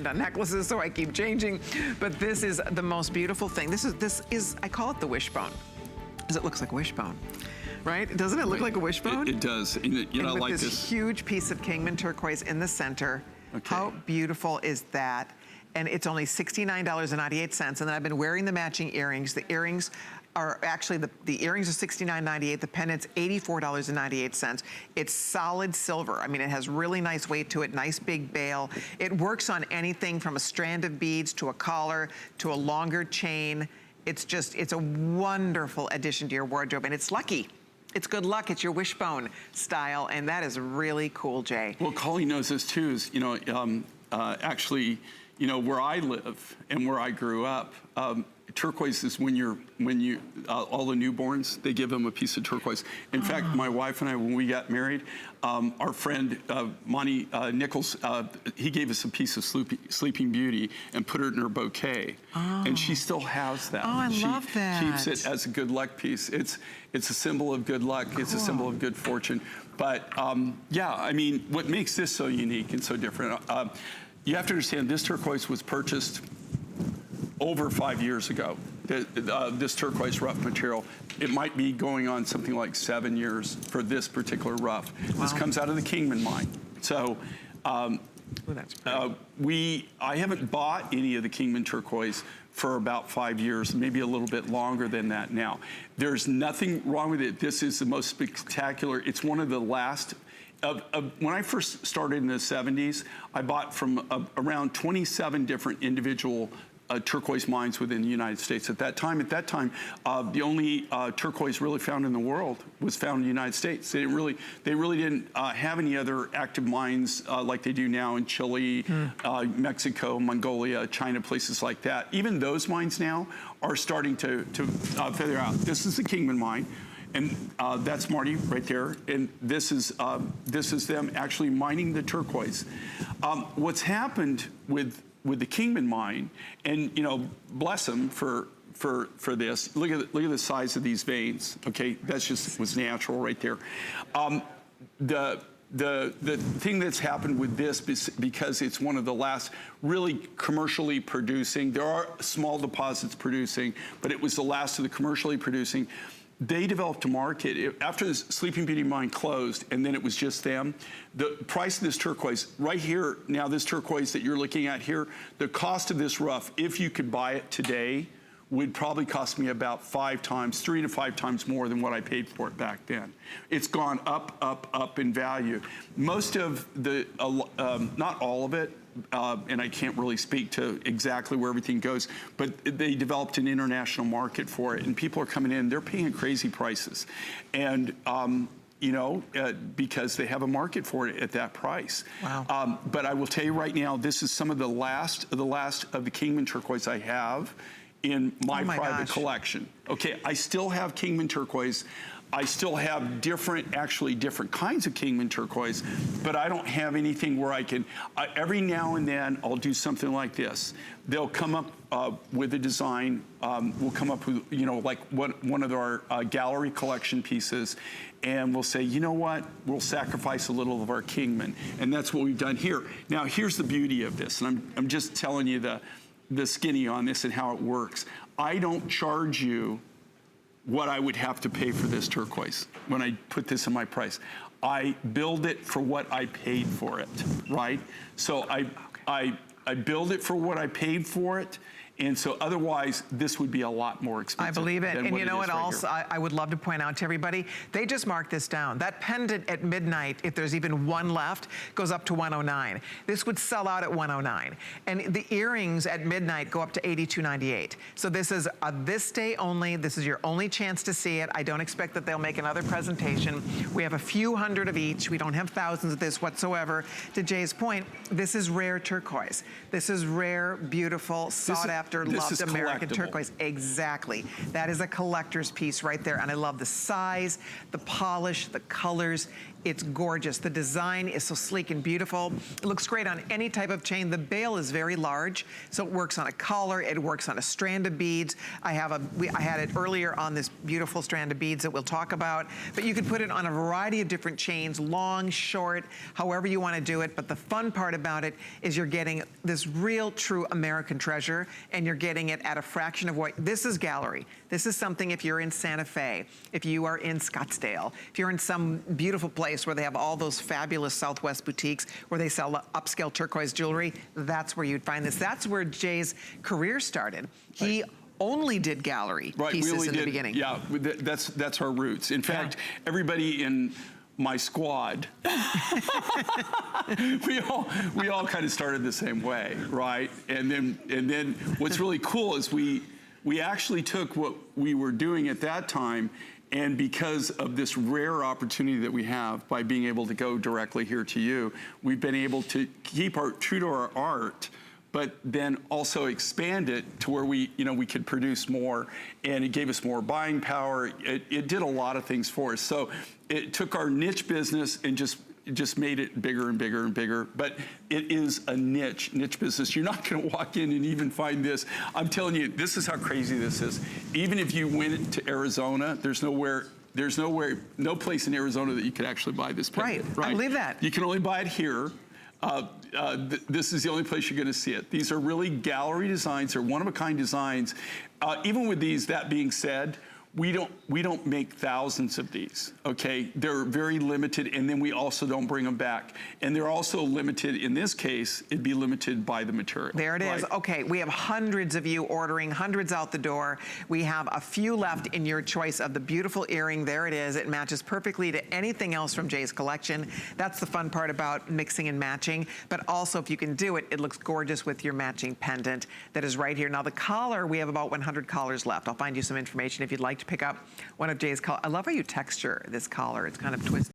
on necklaces, so I keep changing. But this is the most beautiful thing. This is I call it the wishbone, because it looks like a wishbone, right? Doesn't it look like a wishbone? It does. And you know, with like this huge piece of Kingman turquoise in the center. Okay. How beautiful is that? And it's only $69.98. And then I've been wearing the matching earrings. The earrings are actually, the earrings are $69.98. The pendant's $84.98. It's solid silver. I mean, it has really nice weight to it, nice big bail. It works on anything from a strand of beads to a collar to a longer chain. It's a wonderful addition to your wardrobe, and it's lucky. It's good luck. It's your wishbone style, and that is really cool, Jay. Well, Colleen knows this too. Is actually, you know, where I live and where I grew up, turquoise is when all the newborns, they give them a piece of turquoise. In fact, my wife and I, when we got married, our friend Monty Nichols, he gave us a piece of Sleeping Beauty and put it in her bouquet, and she still has that. Oh, I love that. Keeps it as a good luck piece. It's a symbol of good luck. Cool. It's a symbol of good fortune. But yeah, I mean, what makes this so unique and so different? You have to understand, this turquoise was purchased over 5 years ago. This turquoise rough material, it might be going on something like 7 years for this particular rough. Wow. This comes out of the Kingman mine. So that's pretty. I haven't bought any of the Kingman turquoise for about 5 years, maybe a little bit longer than that now. There's nothing wrong with it. This is the most spectacular. It's one of the last. When I first started in the 70s, I bought from around 27 different individual turquoise mines within the United States. At that time, the only turquoise really found in the world was found in the United States. They really didn't have any other active mines like they do now in Chile, Mexico, Mongolia, China, places like that. Even those mines now are starting to feather out. This is the Kingman mine. And that's Marty right there, and this is them actually mining the turquoise. What's happened with the Kingman mine, and you know, bless them for this. Look at the size of these veins. Okay, that's just was natural right there. The thing that's happened with this, because it's one of the last really commercially producing. There are small deposits producing, but it was the last of the commercially producing. They developed a market. After the Sleeping Beauty mine closed, and then it was just them, the price of this turquoise, right here, now this turquoise that you're looking at here, the cost of this rough, if you could buy it today, would probably cost me about 3 to 5 times more than what I paid for it back then. It's gone up, up, up in value. Most of the, not all of it, and I can't really speak to exactly where everything goes, but they developed an international market for it, and people are coming in, they're paying crazy prices. And you know, because they have a market for it at that price. Wow. But I will tell you right now, this is some of the last of the Kingman turquoise I have in my private collection. Okay, I still have Kingman turquoise. I still have different kinds of Kingman turquoise, but I don't have anything where I can, every now and then I'll do something like this. They'll come up with a design, we'll come up with, you know, like one of our gallery collection pieces, and we'll say, you know what, we'll sacrifice a little of our Kingman. And that's what we've done here. Now, here's the beauty of this, and I'm just telling you the skinny on this and how it works. I don't charge you what I would have to pay for this turquoise when I put this in my price. I build it for what I paid for it, right? So I build it for what I paid for it, and so otherwise this would be a lot more expensive. I believe it. And you know what else right I would love to point out to everybody? They just marked this down. That pendant at midnight, if there's even one left, goes up to $109. This would sell out at $109. And the earrings at midnight go up to $82.98. So this is this day only. This is your only chance to see it. I don't expect that they'll make another presentation. We have a few hundred of each. We don't have thousands of this whatsoever. To Jay's point, this is rare turquoise. This is rare, beautiful, sought after, loved American turquoise. Exactly. That is a collector's piece right there. And I love the size, the polish, the colors. It's gorgeous. The design is so sleek and beautiful. It looks great on any type of chain. The bail is very large, so it works on a collar. It works on a strand of beads. I had it earlier on this beautiful strand of beads that we'll talk about. But you could put it on a variety of different chains, long, short, however you want to do it. But the fun part about it is you're getting this real, true American treasure, and you're getting it at a fraction of what, this is gallery. This is something if you're in Santa Fe, if you are in Scottsdale, if you're in some beautiful place where they have all those fabulous Southwest boutiques where they sell upscale turquoise jewelry, that's where you'd find this. That's where Jay's career started. He only did gallery pieces in the beginning. Yeah, that's our roots. In fact, everybody in my squad, we all kind of started the same way, right? And then what's really cool is we actually took what we were doing at that time, and because of this rare opportunity that we have by being able to go directly here to you, we've been able to keep true to our art, but then also expand it to where we could produce more, and it gave us more buying power. It did a lot of things for us. So it took our niche business and just made it bigger and bigger and bigger. But it is a niche business. You're not going to walk in and even find this. I'm telling you, this is how crazy this is. Even if you went to Arizona, there's no place in Arizona that you could actually buy this pendant. Right. I believe that. You can only buy it here. This is the only place you're going to see it. These are really gallery designs. They're one-of-a-kind designs. Even with these, that being said, we don't make thousands of these, okay? They're very limited, and then we also don't bring them back. And they're also limited, in this case, it'd be limited by the material. There it is. Okay, we have hundreds of you ordering, hundreds out the door. We have a few left in your choice of the beautiful earring. There it is. It matches perfectly to anything else from Jay's collection. That's the fun part about mixing and matching. But also, if you can do it, it looks gorgeous with your matching pendant that is right here. Now, the collar, we have about 100 collars left. I'll find you some information if you'd like to pick up one of Jay's collars. I love how you texture this collar. It's kind of twisted.